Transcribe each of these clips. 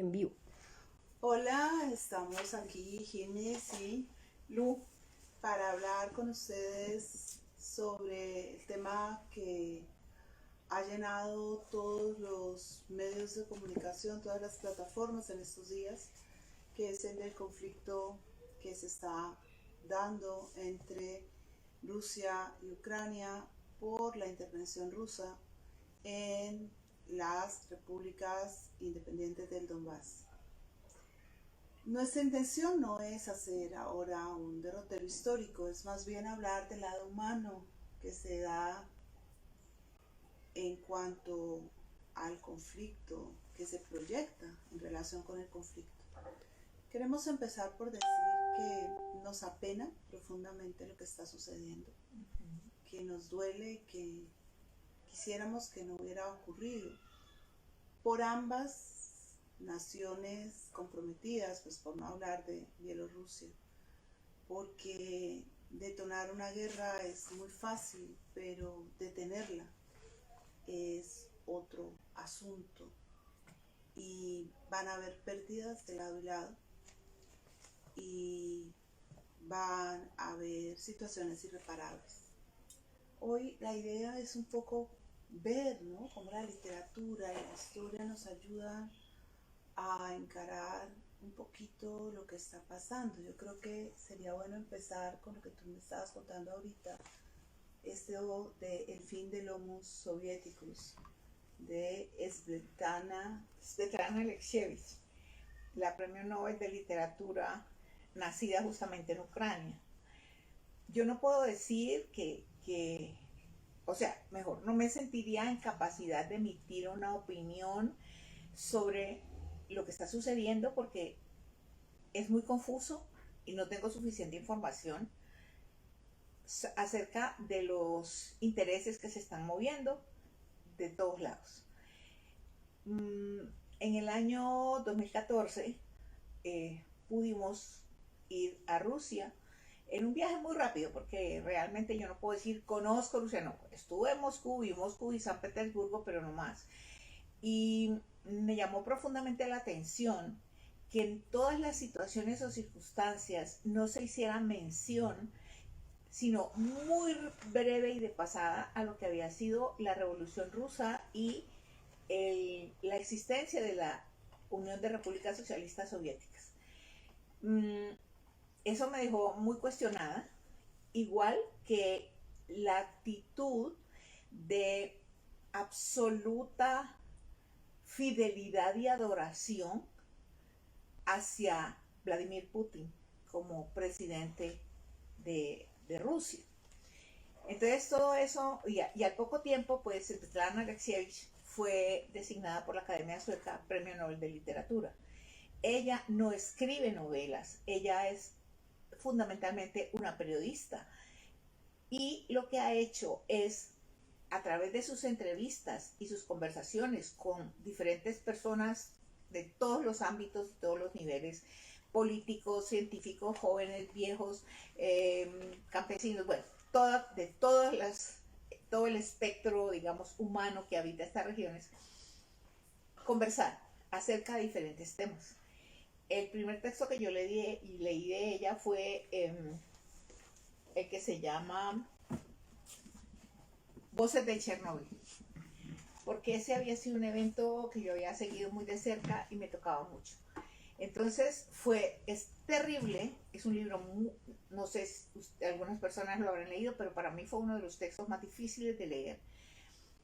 en vivo. Hola, estamos aquí Jiménez y Lu para hablar con ustedes sobre el tema que ha llenado todos los medios de comunicación, todas las plataformas en estos días, que es el del conflicto que se está dando entre Rusia y Ucrania por la intervención rusa en las repúblicas independientes del Donbass. Nuestra intención no es hacer ahora un derrotero histórico, es más bien hablar del lado humano que se da en cuanto al conflicto que se proyecta en relación con el conflicto. Queremos empezar por decir que nos apena profundamente lo que está sucediendo, que nos duele, que quisiéramos que no hubiera ocurrido por ambas naciones comprometidas, pues por no hablar de Bielorrusia, porque detonar una guerra es muy fácil, pero detenerla es otro asunto y van a haber pérdidas de lado y lado y van a haber situaciones irreparables. Hoy la idea es un poco ver, ¿no?, cómo la literatura y la historia nos ayudan a encarar un poquito lo que está pasando. Yo creo que sería bueno empezar con lo que tú me estabas contando ahorita, de El fin del Homo Soviéticus, de Svetlana Alexievich, la premio Nobel de Literatura, nacida justamente en Ucrania. Yo no puedo decir o sea, mejor, no me sentiría en capacidad de emitir una opinión sobre lo que está sucediendo porque es muy confuso y no tengo suficiente información acerca de los intereses que se están moviendo de todos lados. En el año 2014 pudimos ir a Rusia en un viaje muy rápido, porque realmente yo no puedo decir conozco Rusia, no, estuve en Moscú y San Petersburgo, pero no más. Y me llamó profundamente la atención que en todas las situaciones o circunstancias no se hiciera mención, sino muy breve y de pasada, a lo que había sido la Revolución Rusa y la existencia de la Unión de Repúblicas Socialistas Soviéticas. Eso me dejó muy cuestionada, igual que la actitud de absoluta fidelidad y adoración hacia Vladimir Putin como presidente de Rusia. Entonces todo eso, y al poco tiempo, pues Svetlana Alexievich fue designada por la Academia Sueca Premio Nobel de Literatura. Ella no escribe novelas, ella es fundamentalmente una periodista, y lo que ha hecho es, a través de sus entrevistas y sus conversaciones con diferentes personas de todos los ámbitos, de todos los niveles, políticos, científicos, jóvenes, viejos, campesinos, bueno, todo el espectro, digamos, humano que habita estas regiones, conversar acerca de diferentes temas. El primer texto que yo leí de ella fue el que se llama Voces de Chernobyl, porque ese había sido un evento que yo había seguido muy de cerca y me tocaba mucho. Entonces es terrible, es un libro, no sé si algunas personas lo habrán leído, pero para mí fue uno de los textos más difíciles de leer,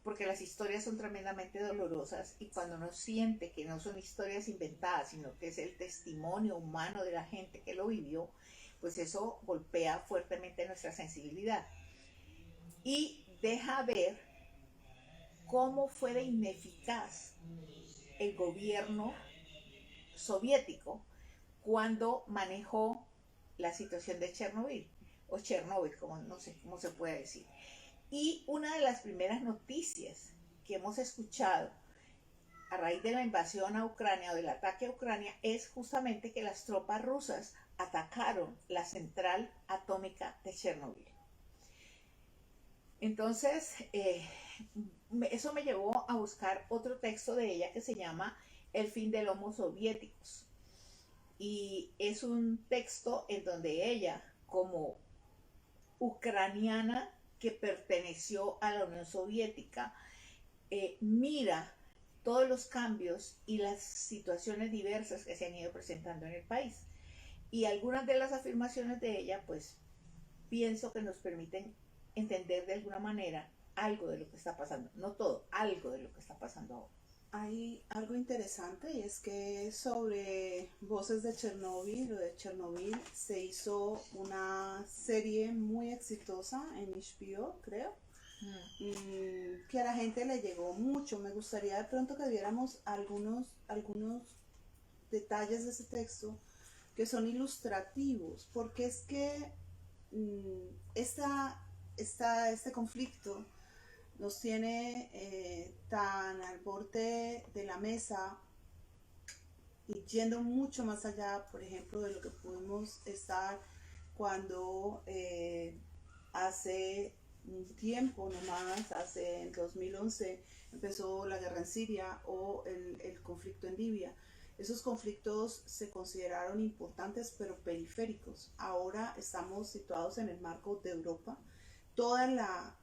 porque las historias son tremendamente dolorosas y cuando uno siente que no son historias inventadas, sino que es el testimonio humano de la gente que lo vivió, pues eso golpea fuertemente nuestra sensibilidad y deja ver cómo fue de ineficaz el gobierno soviético cuando manejó la situación de Chernobyl, o Chernobyl, como no sé cómo se puede decir. Y una de las primeras noticias que hemos escuchado a raíz de la invasión a Ucrania o del ataque a Ucrania es justamente que las tropas rusas atacaron la central atómica de Chernobyl. Entonces, eso me llevó a buscar otro texto de ella que se llama El fin del Homo Soviéticos. Y es un texto en donde ella, como ucraniana que perteneció a la Unión Soviética, mira todos los cambios y las situaciones diversas que se han ido presentando en el país. Y algunas de las afirmaciones de ella, pues, pienso que nos permiten entender de alguna manera algo de lo que está pasando. No todo, algo de lo que está pasando ahora. Hay algo interesante y es que sobre Voces de Chernobyl, lo de Chernobyl, se hizo una serie muy exitosa en HBO, creo, que a la gente le llegó mucho. Me gustaría de pronto que viéramos algunos detalles de ese texto que son ilustrativos, porque es que este conflicto nos tiene tan al borde de la mesa y yendo mucho más allá, por ejemplo, de lo que pudimos estar cuando hace un tiempo nomás, en 2011, empezó la guerra en Siria o el conflicto en Libia. Esos conflictos se consideraron importantes pero periféricos. Ahora estamos situados en el marco de Europa. Toda la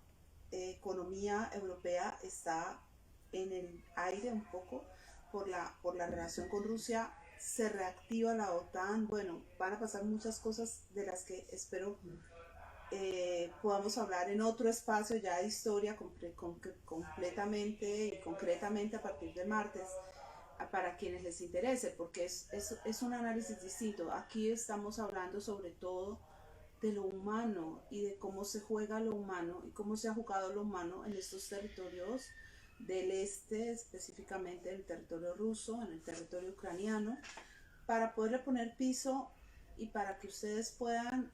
economía europea está en el aire un poco por la relación con Rusia. Se reactiva la OTAN. Bueno, van a pasar muchas cosas de las que espero podamos hablar en otro espacio ya de historia completamente y concretamente a partir del martes, para quienes les interese, porque es un análisis distinto. Aquí estamos hablando sobre todo de lo humano y de cómo se juega lo humano y cómo se ha jugado lo humano en estos territorios del este, específicamente en el territorio ruso, en el territorio ucraniano, para poderle poner piso y para que ustedes puedan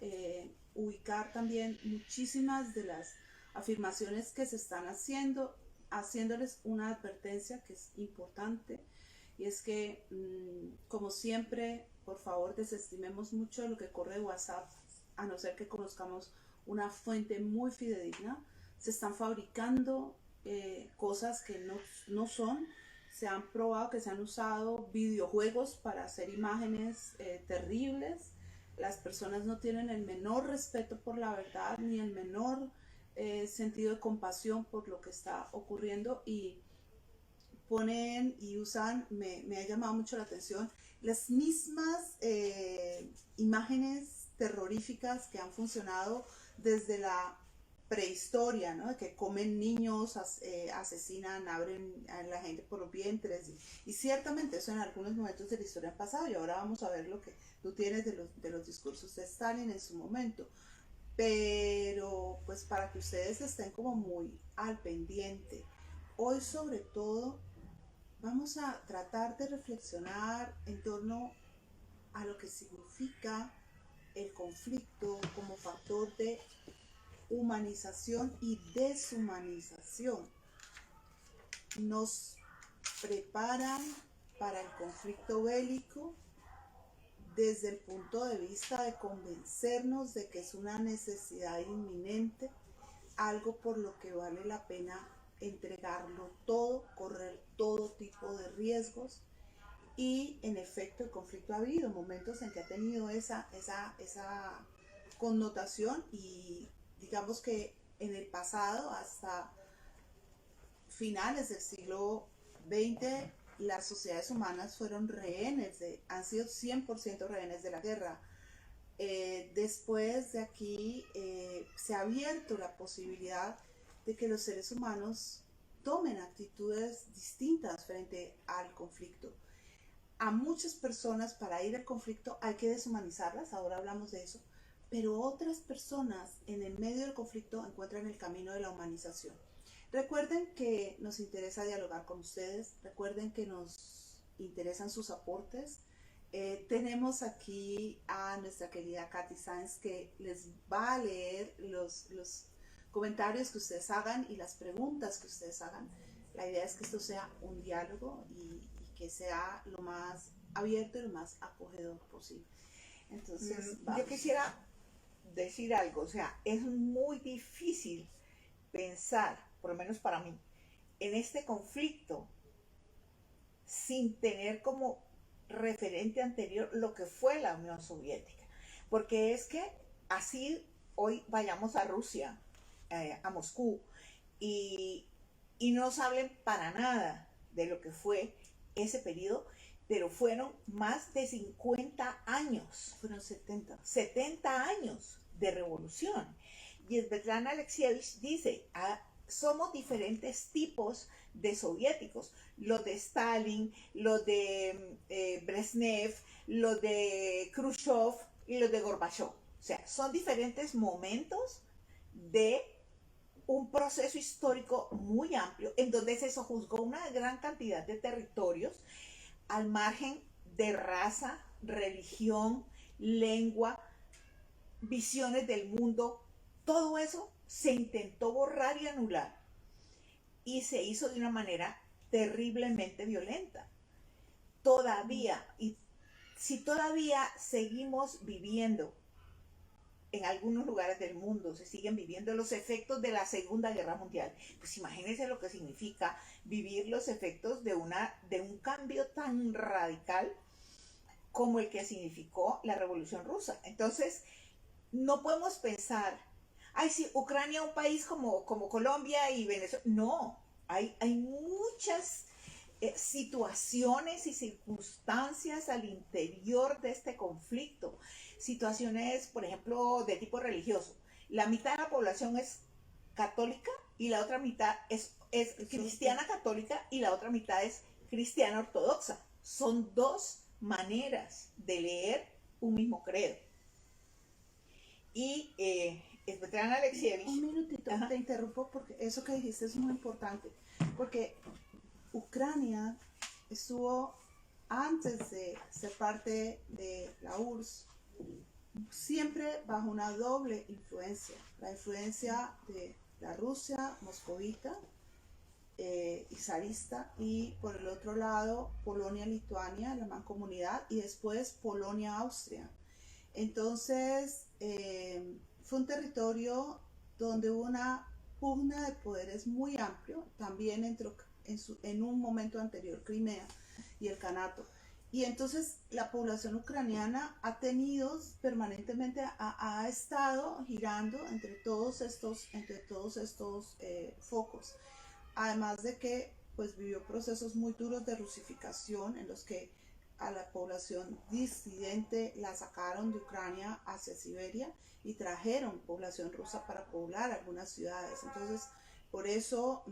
ubicar también muchísimas de las afirmaciones que se están haciéndoles una advertencia que es importante, y es que, como siempre, por favor, desestimemos mucho de lo que corre de WhatsApp, a no ser que conozcamos una fuente muy fidedigna. Se están fabricando cosas que no son. Se han probado que se han usado videojuegos para hacer imágenes terribles. Las personas no tienen el menor respeto por la verdad ni el menor sentido de compasión por lo que está ocurriendo, y ponen y usan, me ha llamado mucho la atención, las mismas imágenes terroríficas que han funcionado desde la prehistoria, ¿no? Que comen niños, asesinan, abren a la gente por los vientres, y ciertamente eso en algunos momentos de la historia han pasado, y ahora vamos a ver lo que tú tienes de los discursos de Stalin en su momento. Pero pues para que ustedes estén como muy al pendiente, hoy sobre todo vamos a tratar de reflexionar en torno a lo que significa el conflicto como factor de humanización y deshumanización. Nos preparan para el conflicto bélico desde el punto de vista de convencernos de que es una necesidad inminente, algo por lo que vale la pena entregarlo todo, correr todo tipo de riesgos. Y en efecto el conflicto ha habido momentos en que ha tenido esa connotación, y digamos que en el pasado, hasta finales del siglo XX, las sociedades humanas fueron han sido 100% rehenes de la guerra. Después de aquí se ha abierto la posibilidad de que los seres humanos tomen actitudes distintas frente al conflicto. A muchas personas, para ir al conflicto hay que deshumanizarlas, ahora hablamos de eso, pero otras personas en el medio del conflicto encuentran el camino de la humanización. Recuerden que nos interesa dialogar con ustedes, recuerden que nos interesan sus aportes. Tenemos aquí a nuestra querida Katy Sáenz, que les va a leer los comentarios que ustedes hagan y las preguntas que ustedes hagan. La idea es que esto sea un diálogo y que sea lo más abierto y lo más acogedor posible. Entonces, yo quisiera decir algo, o sea, es muy difícil pensar, por lo menos para mí, en este conflicto sin tener como referente anterior lo que fue la Unión Soviética. Porque es que así hoy vayamos a Rusia, a Moscú, y, y no nos hablen para nada de lo que fue ese periodo, pero fueron más de 50 años. Fueron 70. 70 años de revolución. Y Svetlana Alexievich dice, somos diferentes tipos de soviéticos, los de Stalin, los de Brezhnev, los de Khrushchev y los de Gorbachev. O sea, son diferentes momentos de un proceso histórico muy amplio en donde se sojuzgó una gran cantidad de territorios al margen de raza, religión, lengua, visiones del mundo. Todo eso se intentó borrar y anular y se hizo de una manera terriblemente violenta. Todavía, y si todavía seguimos viviendo en algunos lugares del mundo, se siguen viviendo los efectos de la Segunda Guerra Mundial, pues imagínense lo que significa vivir los efectos de un cambio tan radical como el que significó la Revolución Rusa. Entonces, no podemos pensar, ay, sí, Ucrania es un país como Colombia y Venezuela. No, hay muchas situaciones y circunstancias al interior de este conflicto. Situaciones, por ejemplo, de tipo religioso. La mitad de la población es católica y la otra mitad es cristiana católica y la otra mitad es cristiana ortodoxa. Son dos maneras de leer un mismo credo. Y Svetlana Alexievich... Un minutito, te interrumpo porque eso que dijiste es muy importante. Porque Ucrania estuvo, antes de ser parte de la URSS, siempre bajo una doble influencia. La influencia de la Rusia moscovita y zarista, y por el otro lado Polonia-Lituania, la mancomunidad, y después Polonia-Austria. Entonces fue un territorio donde hubo una pugna de poderes muy amplio. También entró en un momento anterior Crimea y el Kanato. Y entonces la población ucraniana ha tenido permanentemente, ha estado girando entre todos estos focos. Además de que pues vivió procesos muy duros de rusificación en los que a la población disidente la sacaron de Ucrania hacia Siberia y trajeron población rusa para poblar algunas ciudades. Entonces, por eso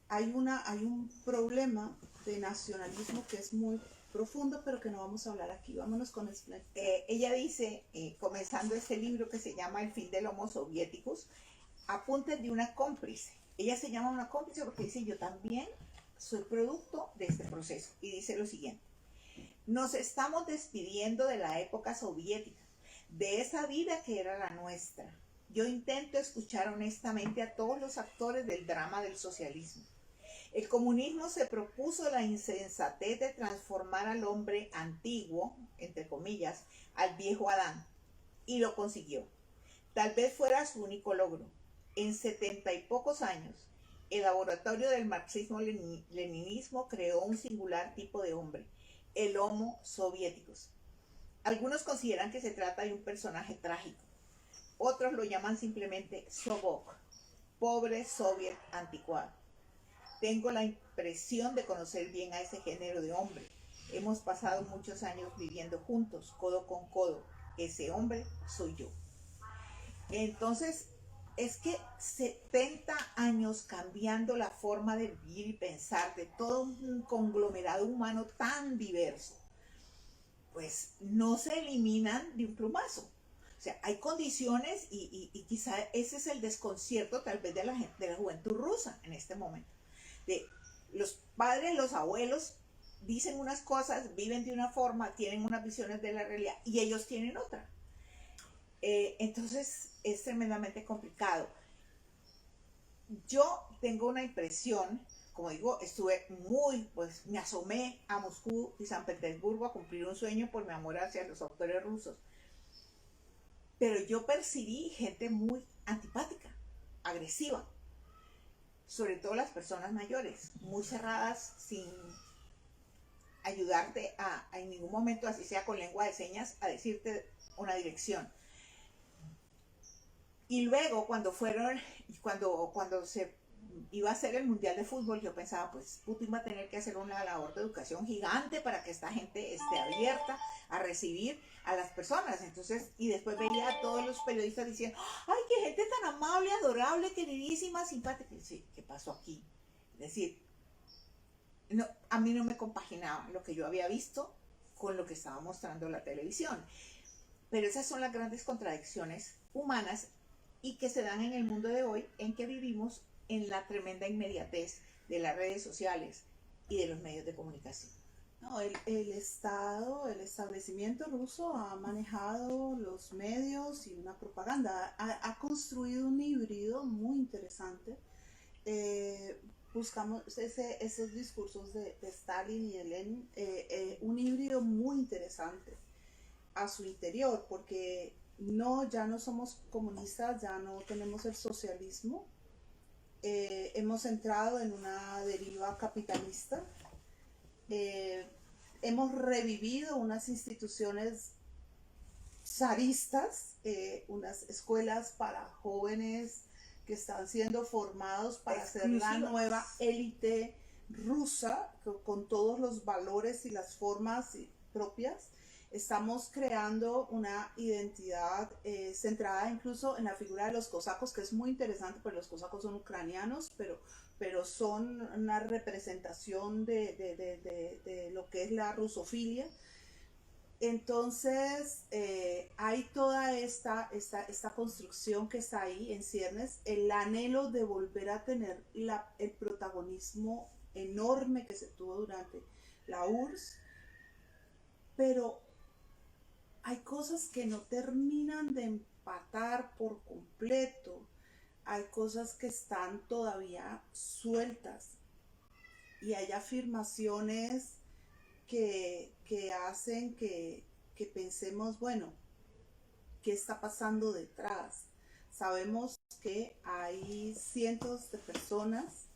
hay un problema de nacionalismo que es muy profundo, pero que no vamos a hablar aquí. Vámonos con Splendid. Ella dice, comenzando este libro que se llama El fin del Homo Soviéticus, apuntes de una cómplice. Ella se llama una cómplice porque dice, yo también soy producto de este proceso. Y dice lo siguiente: nos estamos despidiendo de la época soviética, de esa vida que era la nuestra. Yo intento escuchar honestamente a todos los actores del drama del socialismo. El comunismo se propuso la insensatez de transformar al hombre antiguo, entre comillas, al viejo Adán, y lo consiguió. Tal vez fuera su único logro. En 70 y pocos años, el laboratorio del marxismo-leninismo creó un singular tipo de hombre, el Homo Soviéticus. Algunos consideran que se trata de un personaje trágico. Otros lo llaman simplemente Sobok, pobre soviet anticuado. Tengo la impresión de conocer bien a ese género de hombre. Hemos pasado muchos años viviendo juntos, codo con codo. Ese hombre soy yo. Entonces, es que 70 años cambiando la forma de vivir y pensar de todo un conglomerado humano tan diverso, pues no se eliminan de un plumazo. O sea, hay condiciones y quizá ese es el desconcierto tal vez de la juventud rusa en este momento. De los padres, los abuelos dicen unas cosas, viven de una forma, tienen unas visiones de la realidad y ellos tienen otra. Entonces es tremendamente complicado. Yo tengo una impresión, como digo, me asomé a Moscú y San Petersburgo a cumplir un sueño por mi amor hacia los autores rusos. Pero yo percibí gente muy antipática, agresiva. sobre todo las personas mayores, muy cerradas, sin ayudarte a en ningún momento, así sea con lengua de señas, a decirte una dirección. Y luego cuando se iba a hacer el Mundial de Fútbol, yo pensaba, pues Putin va a tener que hacer una labor de educación gigante para que esta gente esté abierta a recibir a las personas. Entonces, y después veía a todos los periodistas diciendo, ay, qué gente tan amable, adorable, queridísima, simpática. Y sí, ¿qué pasó aquí? Es decir, no, a mí no me compaginaba lo que yo había visto con lo que estaba mostrando la televisión. Pero esas son las grandes contradicciones humanas y que se dan en el mundo de hoy, en que vivimos en la tremenda inmediatez de las redes sociales y de los medios de comunicación. No, el Estado, el establecimiento ruso ha manejado los medios y una propaganda. Ha construido un híbrido muy interesante. Buscamos esos discursos de Stalin y de Lenin, un híbrido muy interesante a su interior, porque no, ya no somos comunistas, ya no tenemos el socialismo, hemos entrado en una deriva capitalista, eh, hemos revivido unas instituciones zaristas, unas escuelas para jóvenes que están siendo formados para ser la nueva élite rusa, con todos los valores y las formas propias. Estamos creando una identidad centrada incluso en la figura de los cosacos, que es muy interesante, porque los cosacos son ucranianos, pero son una representación de lo que es la rusofilia. Entonces, hay toda esta construcción que está ahí en ciernes, el anhelo de volver a tener el protagonismo enorme que se tuvo durante la URSS, pero hay cosas que no terminan de empatar por completo, hay cosas que están todavía sueltas y hay afirmaciones que hacen que pensemos, bueno, ¿qué está pasando detrás? Sabemos que hay cientos de personas,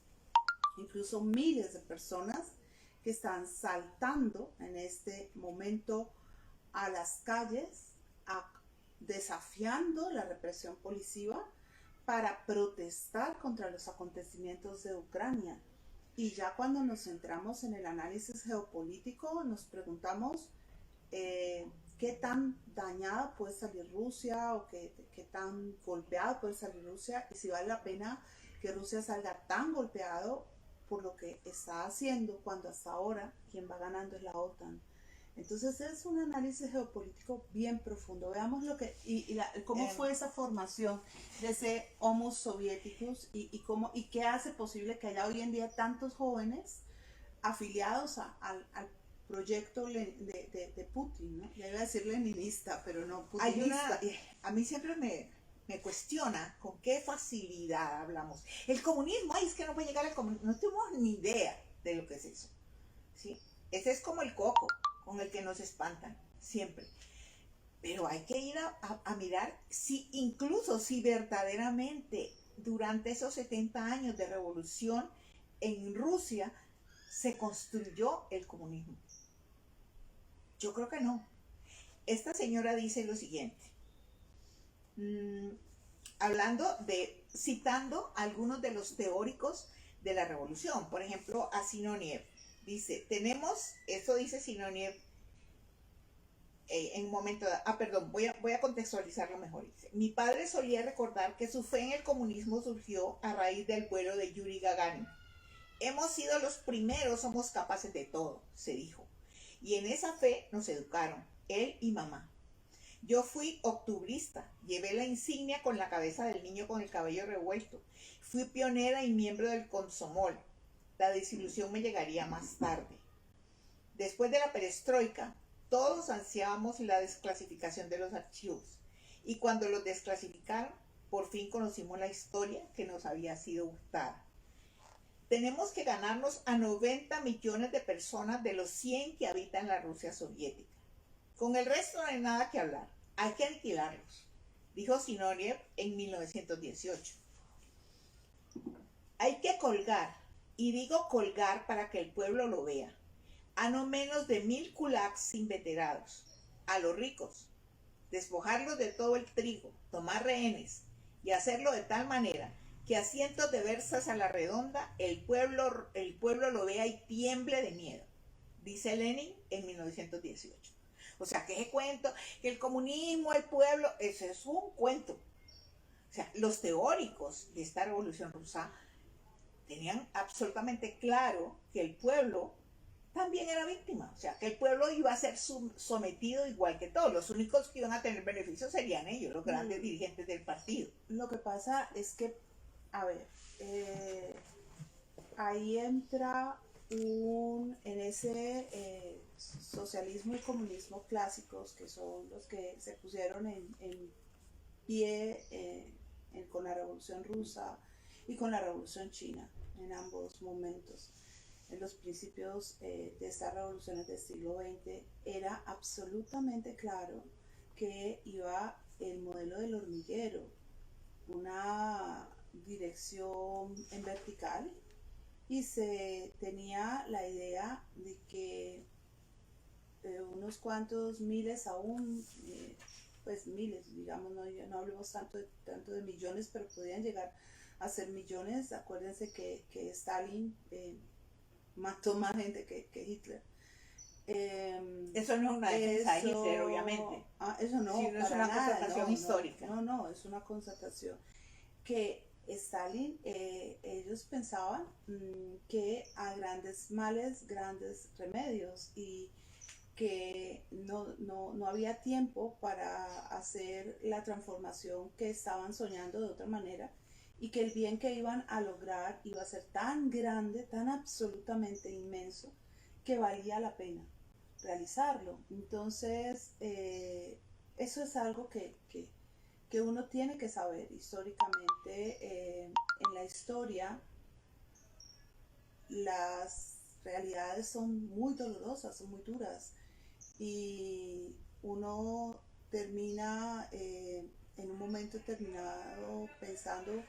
incluso miles de personas, que están saltando en este momento a las calles, desafiando la represión policiva para protestar contra los acontecimientos de Ucrania. Y ya cuando nos centramos en el análisis geopolítico, nos preguntamos qué tan dañada puede salir Rusia o qué tan golpeada puede salir Rusia, y si vale la pena que Rusia salga tan golpeado por lo que está haciendo, cuando hasta ahora quien va ganando es la OTAN. Entonces es un análisis geopolítico bien profundo. Veamos lo que cómo fue esa formación de ese Homo Sovieticus y qué hace posible que haya hoy en día tantos jóvenes afiliados al proyecto de Putin, ¿no? Ya iba a decir leninista, pero no putinista. A mí siempre me cuestiona con qué facilidad hablamos. El comunismo, ay, es que no puede llegar al comunismo. No tenemos ni idea de lo que es eso, ¿sí? Ese es como el coco con el que nos espantan siempre. Pero hay que ir a mirar incluso si verdaderamente durante esos 70 años de revolución en Rusia se construyó el comunismo. Yo creo que no. Esta señora dice lo siguiente, citando a algunos de los teóricos de la revolución, por ejemplo a Sinoniev. Dice, eso dice Sinoniev en un momento, voy a contextualizarlo mejor. Dice, mi padre solía recordar que su fe en el comunismo surgió a raíz del vuelo de Yuri Gagarin. Hemos sido los primeros, somos capaces de todo, se dijo. Y en esa fe nos educaron, él y mamá. Yo fui octubrista, llevé la insignia con la cabeza del niño con el cabello revuelto. Fui pionera y miembro del Komsomol. La desilusión me llegaría más tarde. Después de la perestroika, todos ansiábamos la desclasificación de los archivos. Y cuando los desclasificaron, por fin conocimos la historia que nos había sido hurtada. Tenemos que ganarnos a 90 millones de personas de los 100 que habitan la Rusia soviética. Con el resto no hay nada que hablar. Hay que aniquilarlos, dijo Sinoniev en 1918. Hay que colgar, y digo colgar para que el pueblo lo vea, a no menos de 1000 kulaks inveterados, a los ricos, despojarlos de todo el trigo, tomar rehenes, y hacerlo de tal manera que a cientos de versas a la redonda el pueblo lo vea y tiemble de miedo, dice Lenin en 1918. O sea, que ese cuento, que el comunismo, el pueblo, eso es un cuento. O sea, los teóricos de esta revolución rusa tenían absolutamente claro que el pueblo también era víctima, o sea, que el pueblo iba a ser sometido igual que todos, los únicos que iban a tener beneficios serían ellos, los grandes dirigentes del partido. Lo que pasa es que, a ver, ahí entra en ese socialismo y comunismo clásicos, que son los que se pusieron en pie con la Revolución Rusa y con la Revolución China, en ambos momentos. En los principios de estas revoluciones del siglo XX era absolutamente claro que iba el modelo del hormiguero, una dirección en vertical, y se tenía la idea de que unos cuantos miles aún, pues miles, digamos, no hablemos tanto de millones, pero podían llegar a ser millones. Acuérdense que Stalin mató más gente que Hitler. Eso no es una defensa de Hitler, obviamente. Eso no, sí, no es una constatación histórica. No, es una constatación que Stalin, ellos pensaban que a grandes males, grandes remedios, y que no había tiempo para hacer la transformación que estaban soñando de otra manera, y que el bien que iban a lograr iba a ser tan grande, tan absolutamente inmenso, que valía la pena realizarlo. Entonces, eso es algo que uno tiene que saber históricamente. En la historia, las realidades son muy dolorosas, son muy duras, y uno termina en un momento determinado pensando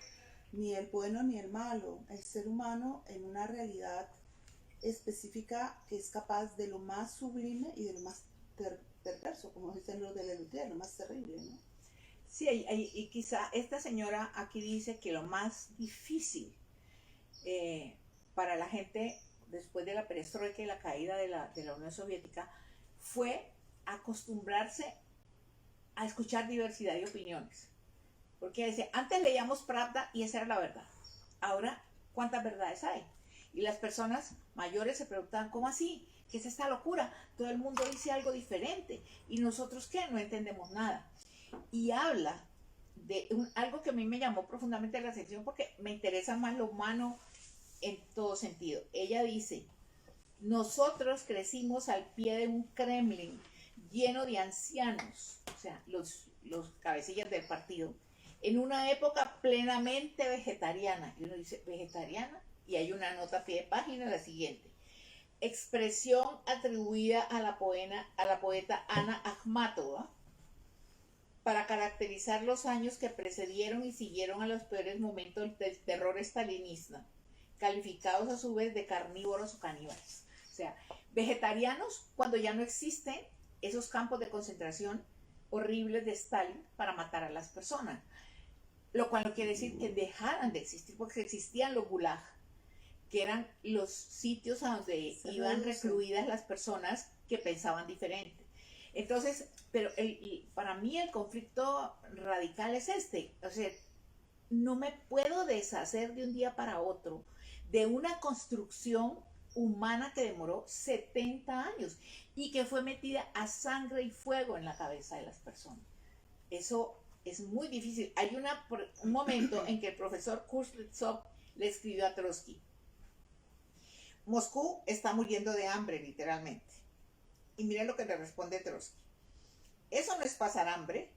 ni el bueno ni el malo, el ser humano en una realidad específica que es capaz de lo más sublime y de lo más perverso, como dicen los de Lelutier, lo más terrible, ¿no? Sí, y quizá esta señora aquí dice que lo más difícil para la gente después de la perestroika y la caída de la Unión Soviética fue acostumbrarse a escuchar diversidad de opiniones. Porque decía, antes leíamos Pravda y esa era la verdad. Ahora, ¿cuántas verdades hay? Y las personas mayores se preguntaban, ¿cómo así? ¿Qué es esta locura? Todo el mundo dice algo diferente. ¿Y nosotros qué? No entendemos nada. Y habla de algo que a mí me llamó profundamente la atención porque me interesa más lo humano en todo sentido. Ella dice, nosotros crecimos al pie de un Kremlin lleno de ancianos, o sea, los cabecillas del partido, en una época plenamente vegetariana. Y uno dice, ¿vegetariana? Y hay una nota a pie de página, la siguiente. Expresión atribuida a la poeta Ana Akhmatova para caracterizar los años que precedieron y siguieron a los peores momentos del terror stalinista, calificados a su vez de carnívoros o caníbales. O sea, vegetarianos cuando ya no existen esos campos de concentración horribles de Stalin para matar a las personas. Lo cual no quiere decir que dejaran de existir, porque existían los gulag, que eran los sitios a donde iban recluidas las personas que pensaban diferente. Entonces, pero para mí el conflicto radical es este. O sea, no me puedo deshacer de un día para otro de una construcción humana que demoró 70 años y que fue metida a sangre y fuego en la cabeza de las personas. Eso es muy difícil. Hay un momento en que el profesor Kuznetsov le escribió a Trotsky: Moscú está muriendo de hambre, literalmente. Y miren lo que le responde Trotsky: eso no es pasar hambre.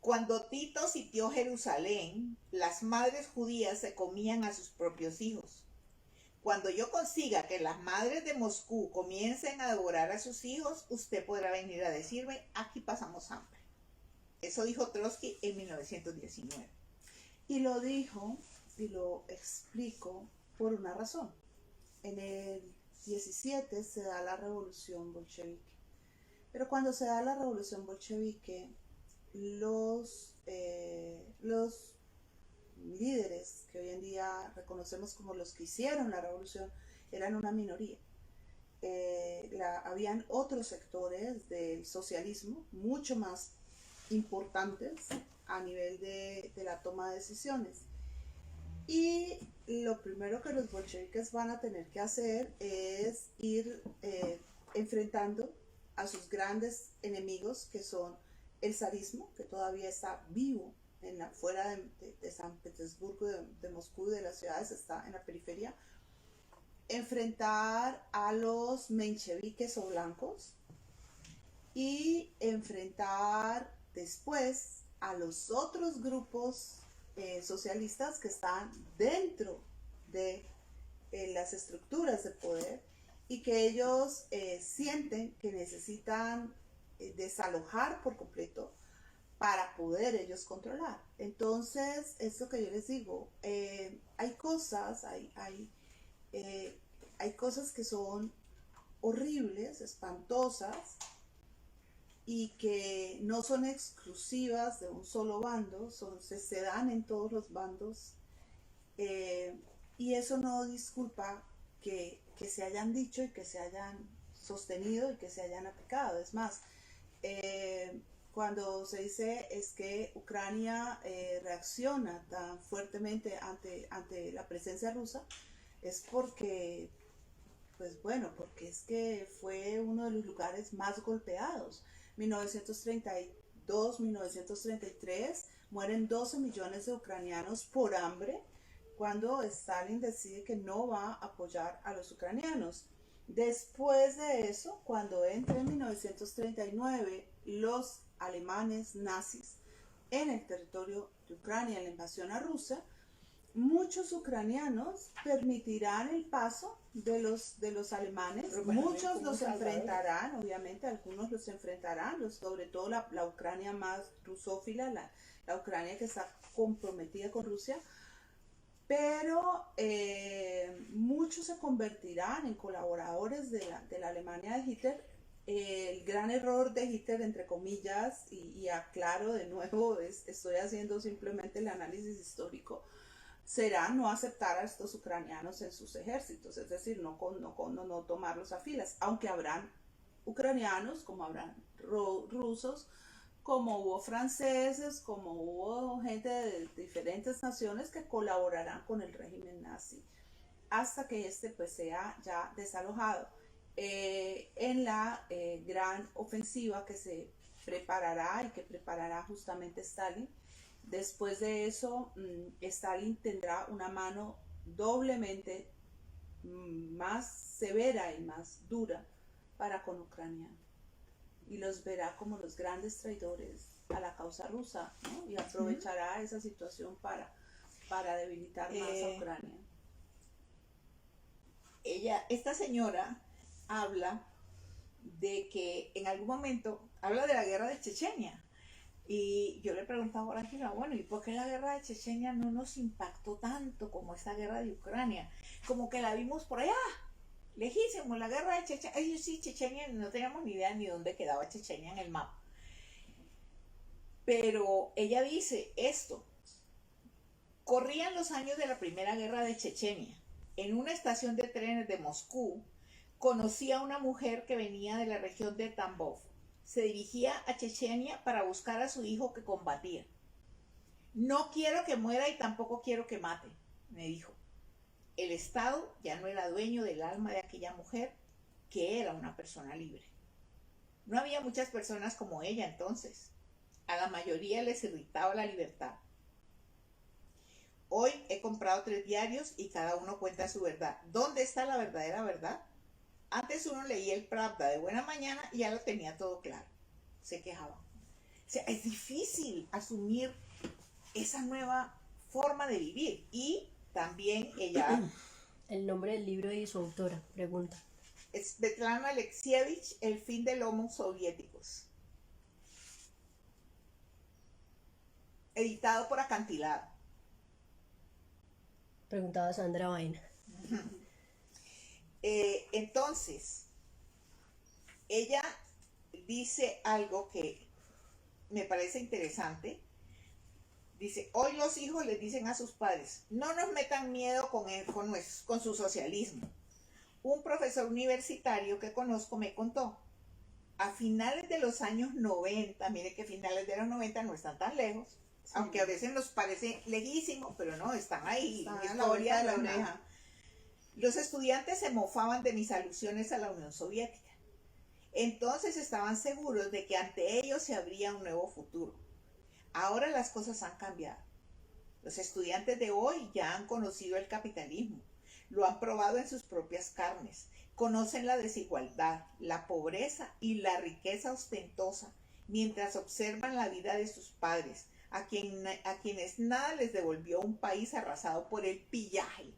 Cuando Tito sitió Jerusalén, las madres judías se comían a sus propios hijos. Cuando yo consiga que las madres de Moscú comiencen a devorar a sus hijos, usted podrá venir a decirme, aquí pasamos hambre. Eso dijo Trotsky en 1919. Y lo dijo y lo explico por una razón. En el 17 se da la revolución bolchevique. Pero cuando se da la revolución bolchevique, los líderes que hoy en día reconocemos como los que hicieron la revolución eran una minoría. Habían otros sectores del socialismo mucho más importantes a nivel de la toma de decisiones. Y lo primero que los bolcheviques van a tener que hacer es ir enfrentando a sus grandes enemigos, que son el zarismo, que todavía está vivo fuera de San Petersburgo, de Moscú, de las ciudades, está en la periferia. Enfrentar a los mencheviques o blancos y enfrentar después a los otros grupos socialistas que están dentro de las estructuras de poder y que ellos sienten que necesitan desalojar por completo para poder ellos controlar. Entonces, es lo que yo les digo, hay cosas, hay cosas que son horribles, espantosas, y que no son exclusivas de un solo bando, se dan en todos los bandos, y eso no disculpa que se hayan dicho y que se hayan sostenido y que se hayan aplicado. Es más, cuando se dice es que Ucrania reacciona tan fuertemente ante la presencia rusa, es porque, pues bueno, porque es que fue uno de los lugares más golpeados. 1932, 1933, mueren 12 millones de ucranianos por hambre cuando Stalin decide que no va a apoyar a los ucranianos. Después de eso, cuando entra en 1939 los alemanes nazis en el territorio de Ucrania, en la invasión a Rusia, muchos ucranianos permitirán el paso de los alemanes. Muchos los enfrentarán, obviamente algunos los enfrentarán, sobre todo la Ucrania más rusófila, la Ucrania que está comprometida con Rusia, pero muchos se convertirán en colaboradores de la Alemania de Hitler. El gran error de Hitler, entre comillas, y aclaro de nuevo, estoy haciendo simplemente el análisis histórico, será no aceptar a estos ucranianos en sus ejércitos, es decir, no tomarlos a filas, aunque habrán ucranianos, como habrán rusos, como hubo franceses, como hubo gente de diferentes naciones que colaborarán con el régimen nazi, hasta que este pues sea ya desalojado. En la gran ofensiva que se preparará y que preparará justamente Stalin. Después de eso, Stalin tendrá una mano doblemente más severa y más dura para con Ucrania, y los verá como los grandes traidores a la causa rusa, ¿no? Y aprovechará esa situación para debilitar más a Ucrania. Esta señora habla de que en algún momento, habla de la guerra de Chechenia. Y yo le preguntaba a Ángela, bueno, ¿y por qué la guerra de Chechenia no nos impactó tanto como esta guerra de Ucrania? Como que la vimos por allá, lejísimo, la guerra de Chechenia. Ellos sí, Chechenia, no teníamos ni idea ni dónde quedaba Chechenia en el mapa. Pero ella dice esto: corrían los años de la primera guerra de Chechenia. En una estación de trenes de Moscú, conocí a una mujer que venía de la región de Tambov. Se dirigía a Chechenia para buscar a su hijo que combatía. No quiero que muera y tampoco quiero que mate, me dijo. El Estado ya no era dueño del alma de aquella mujer, que era una persona libre. No había muchas personas como ella entonces. A la mayoría les irritaba la libertad. Hoy he comprado 3 diarios y cada uno cuenta su verdad. ¿Dónde está la verdadera verdad? Antes uno leía el Pravda de buena mañana y ya lo tenía todo claro. Se quejaban. O sea, es difícil asumir esa nueva forma de vivir. Y también ella... El nombre del libro y su autora, pregunta. Svetlana Alexievich, El fin de lomos soviéticos. Editado por Acantilado. Preguntaba Sandra Vaina. Entonces, ella dice algo que me parece interesante. Dice, hoy los hijos les dicen a sus padres, no nos metan miedo con su socialismo. Un profesor universitario que conozco me contó, a finales de los años 90, mire que finales de los 90 no están tan lejos, sí, aunque a veces nos parece lejísimo, pero no, están ahí, están en la historia de la oreja. Los estudiantes se mofaban de mis alusiones a la Unión Soviética. Entonces estaban seguros de que ante ellos se abría un nuevo futuro. Ahora las cosas han cambiado. Los estudiantes de hoy ya han conocido el capitalismo, lo han probado en sus propias carnes, conocen la desigualdad, la pobreza y la riqueza ostentosa, mientras observan la vida de sus padres, a quienes nada les devolvió un país arrasado por el pillaje.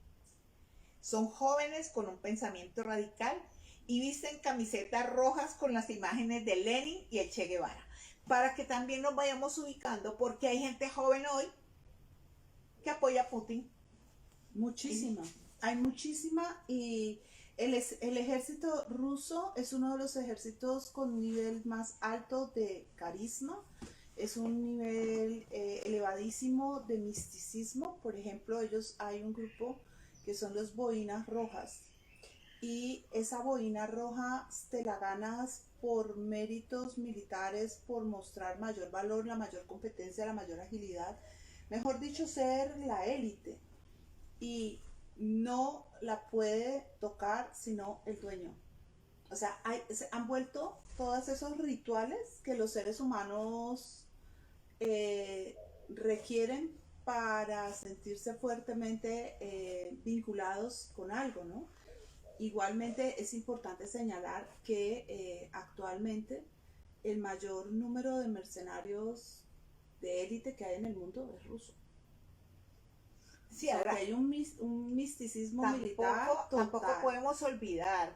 Son jóvenes con un pensamiento radical y visten camisetas rojas con las imágenes de Lenin y el Che Guevara, para que también nos vayamos ubicando, porque hay gente joven hoy que apoya a Putin. Muchísima, hay muchísima, y el ejército ruso es uno de los ejércitos con nivel más alto de carisma, es un nivel elevadísimo de misticismo. Por ejemplo, hay un grupo que son los boinas rojas, y esa boina roja te la ganas por méritos militares, por mostrar mayor valor, la mayor competencia, la mayor agilidad, mejor dicho, ser la élite, y no la puede tocar sino el dueño. O sea, se han vuelto todos esos rituales que los seres humanos requieren para sentirse fuertemente vinculados con algo, ¿no? Igualmente es importante señalar que actualmente el mayor número de mercenarios de élite que hay en el mundo es ruso. Sí, o sea, ahora, que hay un misticismo militar total. Tampoco podemos olvidar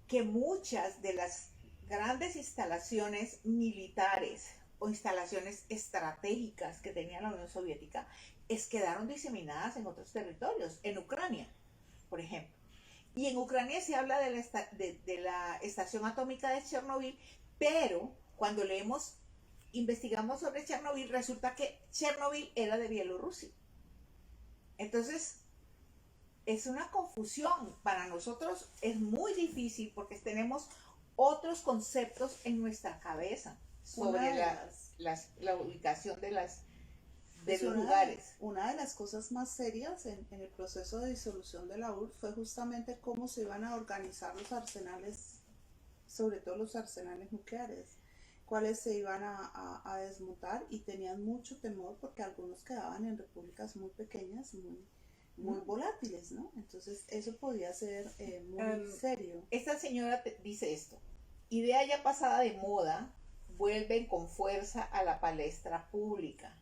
que muchas de las grandes instalaciones militares o instalaciones estratégicas que tenía la Unión Soviética quedaron diseminadas en otros territorios, en Ucrania, por ejemplo. Y en Ucrania se habla de la estación atómica de Chernobyl, pero cuando investigamos sobre Chernobyl, resulta que Chernobyl era de Bielorrusia. Entonces, es una confusión. Para nosotros es muy difícil porque tenemos otros conceptos en nuestra cabeza sobre la ubicación de los lugares. Una de las cosas más serias en el proceso de disolución de la URSS fue justamente cómo se iban a organizar los arsenales, sobre todo los arsenales nucleares, cuáles se iban a desmontar, y tenían mucho temor porque algunos quedaban en repúblicas muy pequeñas, muy volátiles, ¿no? Entonces eso podía ser muy serio. Esta señora dice esto: idea ya pasada de moda, vuelven con fuerza a la palestra pública.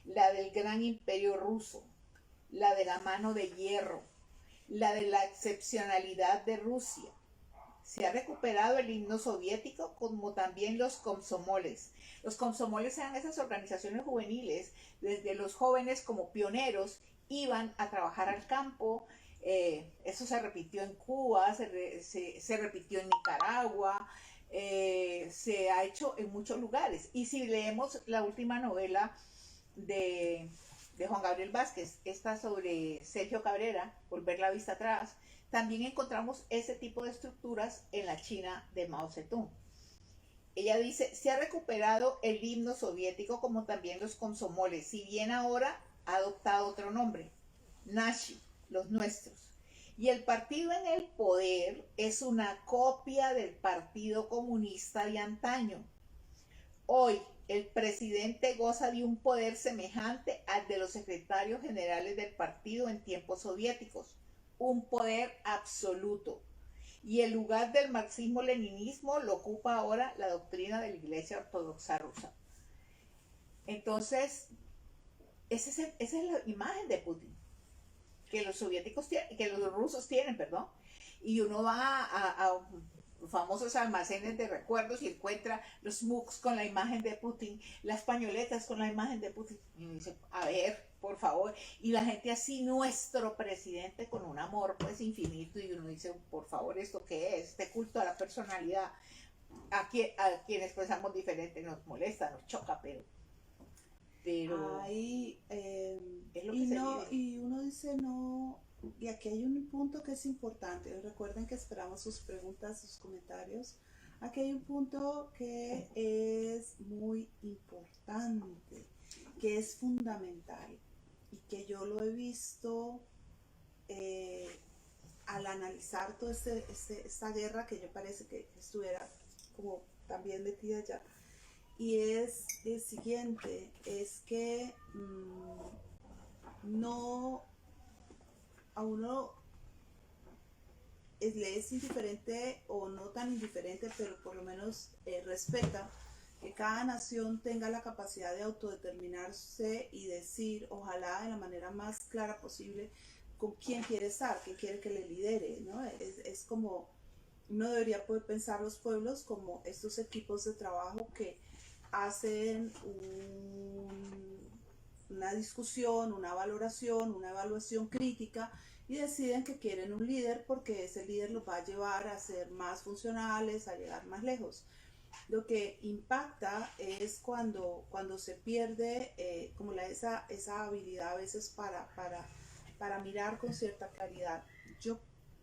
La del gran imperio ruso, la de la mano de hierro, la de la excepcionalidad de Rusia. Se ha recuperado el himno soviético, como también los komsomoles. Los komsomoles eran esas organizaciones juveniles, desde los jóvenes como pioneros iban a trabajar al campo. Eso se repitió en Cuba, se repitió en Nicaragua, se ha hecho en muchos lugares. Y si leemos la última novela de Juan Gabriel Vázquez, esta sobre Sergio Cabrera, Volver la vista atrás, también encontramos ese tipo de estructuras en la China de Mao Zedong. Ella dice, se ha recuperado el himno soviético como también los komsomoles, si bien ahora ha adoptado otro nombre, Nashi, los nuestros. Y el partido en el poder es una copia del Partido Comunista de antaño. Hoy, el presidente goza de un poder semejante al de los secretarios generales del partido en tiempos soviéticos, un poder absoluto. Y el lugar del marxismo-leninismo lo ocupa ahora la doctrina de la Iglesia Ortodoxa rusa. Entonces, esa es la imagen de Putin, que los rusos tienen, perdón. Y uno va a famosos almacenes de recuerdos y encuentra los mugs con la imagen de Putin, las pañoletas con la imagen de Putin. Y uno dice, a ver, por favor, y la gente así, nuestro presidente con un amor pues infinito, y uno dice, por favor, ¿esto qué es? Este culto a la personalidad, a quienes pensamos diferente nos molesta, nos choca, pero Hay, es lo y que se no, vive. y uno dice no, y aquí hay un punto que es importante. Recuerden que esperamos sus preguntas, sus comentarios. Aquí hay un punto que es muy importante, que es fundamental y que yo lo he visto eh, al analizar toda esta guerra que yo parece que estuviera como también metida ya. Y es el siguiente, es que no, a uno le es indiferente o no tan indiferente, pero por lo menos respeta que cada nación tenga la capacidad de autodeterminarse y decir, ojalá de la manera más clara posible, con quién quiere estar, quién quiere que le lidere, ¿no? Es como, uno debería poder pensar los pueblos como estos equipos de trabajo que hacen una discusión, una valoración, una evaluación crítica y deciden que quieren un líder porque ese líder los va a llevar a ser más funcionales, a llegar más lejos. Lo que impacta es cuando se pierde como esa habilidad a veces para mirar con cierta claridad. Yo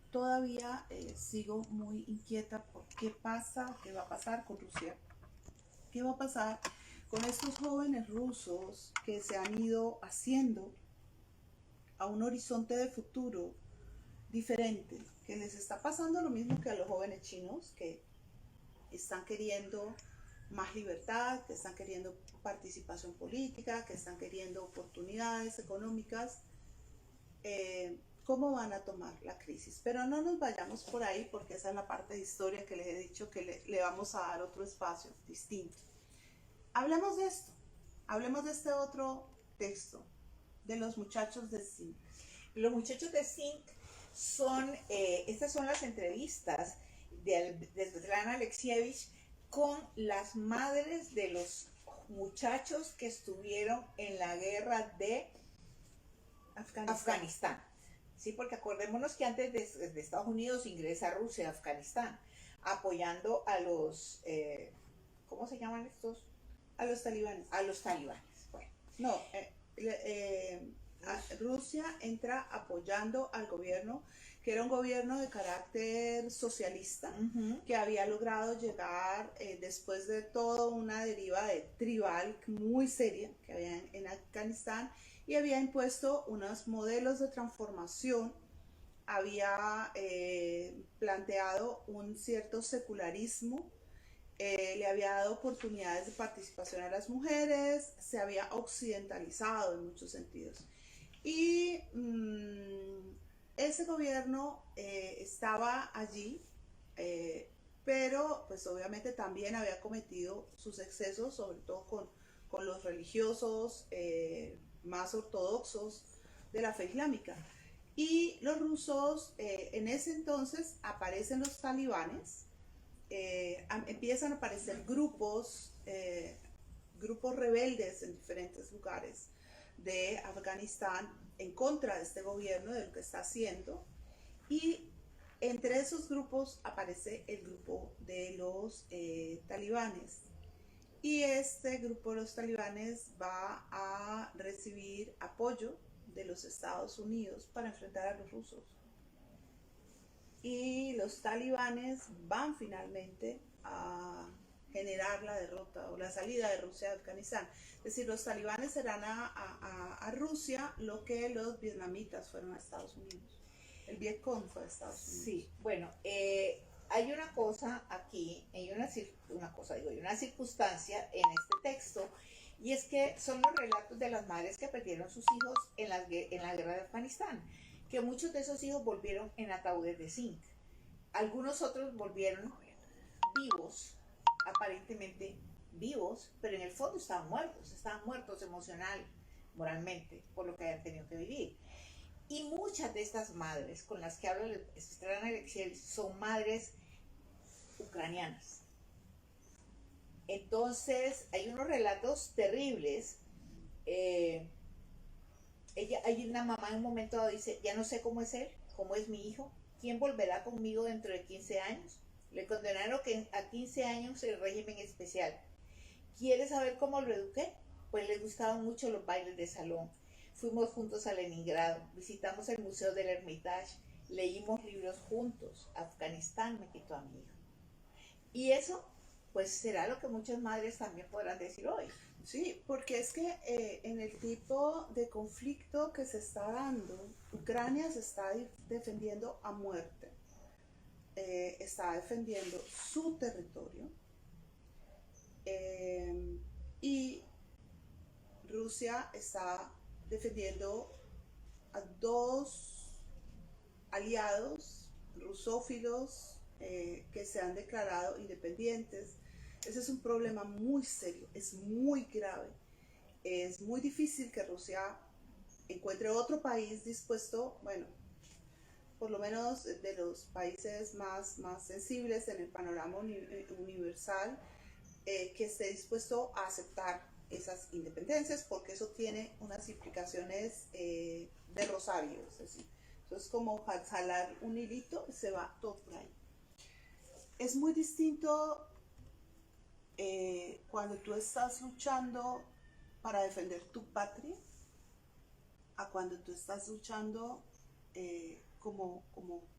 todavía sigo muy inquieta por qué pasa, qué va a pasar con Rusia, qué va a pasar con estos jóvenes rusos que se han ido haciendo a un horizonte de futuro diferente, que les está pasando lo mismo que a los jóvenes chinos, que están queriendo más libertad, que están queriendo participación política, que están queriendo oportunidades económicas. ¿Cómo van a tomar la crisis? Pero no nos vayamos por ahí porque esa es la parte de historia que les he dicho que le vamos a dar otro espacio distinto. Hablemos de esto, hablemos de este otro texto, de los muchachos de Zinc. Los muchachos de Zinc son, estas son las entrevistas de Svetlana Alexievich con las madres de los muchachos que estuvieron en la guerra de Afganistán. Sí, porque acordémonos que antes de Estados Unidos ingresa Rusia a Afganistán, apoyando a los, ¿cómo se llaman estos? A los talibanes. A los talibanes. Bueno. No, Rusia entra apoyando al gobierno, que era un gobierno de carácter socialista, que había logrado llegar después de todo una deriva tribal muy seria que había en Afganistán, y había impuesto unos modelos de transformación, había planteado un cierto secularismo, le había dado oportunidades de participación a las mujeres, se había occidentalizado en muchos sentidos. Y ese gobierno estaba allí, pero pues obviamente también había cometido sus excesos, sobre todo con los religiosos más ortodoxos de la fe islámica. Y los rusos, en ese entonces aparecen los talibanes, empiezan a aparecer grupos rebeldes en diferentes lugares de Afganistán en contra de este gobierno, de lo que está haciendo, y entre esos grupos aparece el grupo de los talibanes, y este grupo de los talibanes va a recibir apoyo de los Estados Unidos para enfrentar a los rusos. Y los talibanes van finalmente a generar la derrota o la salida de Rusia de Afganistán. Es decir, los talibanes serán a Rusia lo que los vietnamitas fueron a Estados Unidos. El Vietcong fue a Estados Unidos. Sí, bueno, hay una cosa aquí, hay una circunstancia en este texto, y es que son los relatos de las madres que perdieron sus hijos en la guerra de Afganistán, que muchos de esos hijos volvieron en ataúdes de zinc. Algunos otros volvieron vivos, aparentemente vivos, pero en el fondo estaban muertos emocional, moralmente, por lo que habían tenido que vivir. Y muchas de estas madres con las que habla Svetlana Alexievich son madres ucranianas. Entonces hay unos relatos terribles hay una mamá en un momento dado dice, ya no sé cómo es él, cómo es mi hijo, ¿quién volverá conmigo dentro de 15 años? Le condenaron a 15 años el régimen especial. ¿Quiere saber cómo lo eduqué? Pues le gustaban mucho los bailes de salón. Fuimos juntos a Leningrado, visitamos el Museo del Hermitage, leímos libros juntos. Afganistán me quitó a mi hijo. Y eso, pues será lo que muchas madres también podrán decir hoy. Sí, porque es que en el tipo de conflicto que se está dando, Ucrania se está defendiendo a muerte. Está defendiendo su territorio y Rusia está defendiendo a dos aliados rusófilos que se han declarado independientes. Ese es un problema muy serio, es muy grave. Es muy difícil que Rusia encuentre otro país dispuesto, bueno, por lo menos de los países más sensibles en el panorama universal, que esté dispuesto a aceptar esas independencias, porque eso tiene unas implicaciones de rosario, es decir, eso es como jalar un hilito y se va todo por ahí. Es muy distinto cuando tú estás luchando para defender tu patria a cuando tú estás luchando como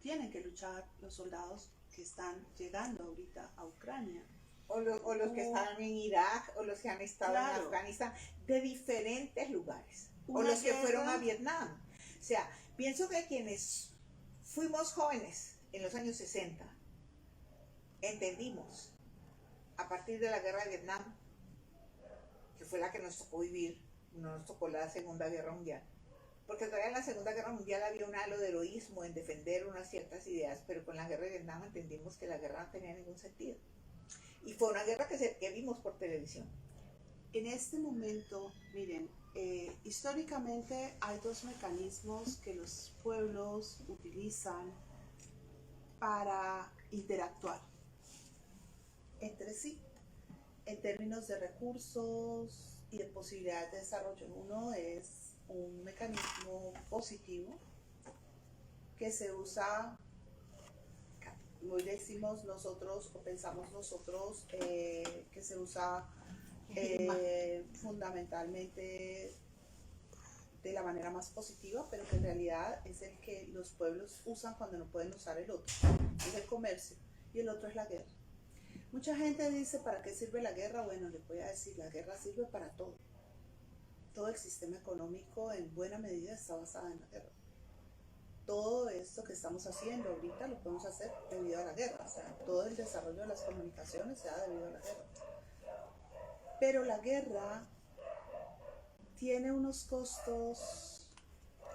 tienen que luchar los soldados que están llegando ahorita a Ucrania. O los que están en Irak, o los que han estado en Afganistán, de diferentes lugares. O los que fueron a Vietnam. O sea, pienso que quienes fuimos jóvenes en los años 60, entendimos, a partir de la guerra de Vietnam, que fue la que nos tocó vivir, no nos tocó la Segunda Guerra Mundial, porque todavía en la Segunda Guerra Mundial había un halo de heroísmo en defender unas ciertas ideas, pero con la guerra de Vietnam entendimos que la guerra no tenía ningún sentido. Y fue una guerra que vimos por televisión. En este momento, miren, históricamente hay dos mecanismos que los pueblos utilizan para interactuar entre sí, en términos de recursos y de posibilidades de desarrollo. Uno es un mecanismo positivo que se usa, hoy decimos nosotros o pensamos nosotros, que se usa fundamentalmente de la manera más positiva, pero que en realidad es el que los pueblos usan cuando no pueden usar el otro. Es el comercio y el otro es la guerra. Mucha gente dice, ¿para qué sirve la guerra? Bueno, les voy a decir, la guerra sirve para todo. Todo el sistema económico en buena medida está basado en la guerra. Todo esto que estamos haciendo ahorita lo podemos hacer debido a la guerra. O sea, todo el desarrollo de las comunicaciones se da debido a la guerra. Pero la guerra tiene unos costos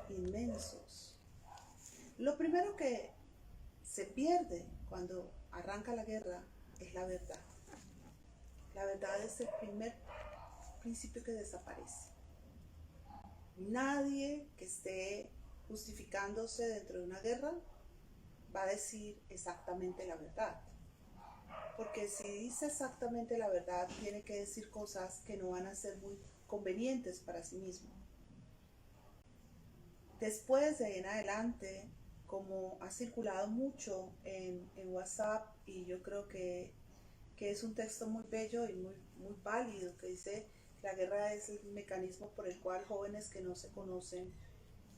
inmensos. Lo primero que se pierde cuando arranca la guerra es la verdad. La verdad es el primer principio que desaparece. Nadie que esté justificándose dentro de una guerra va a decir exactamente la verdad. Porque si dice exactamente la verdad, tiene que decir cosas que no van a ser muy convenientes para sí mismo. Después de ahí en adelante, como ha circulado mucho en WhatsApp, y yo creo que es un texto muy bello y muy válido, que dice que la guerra es el mecanismo por el cual jóvenes que no se conocen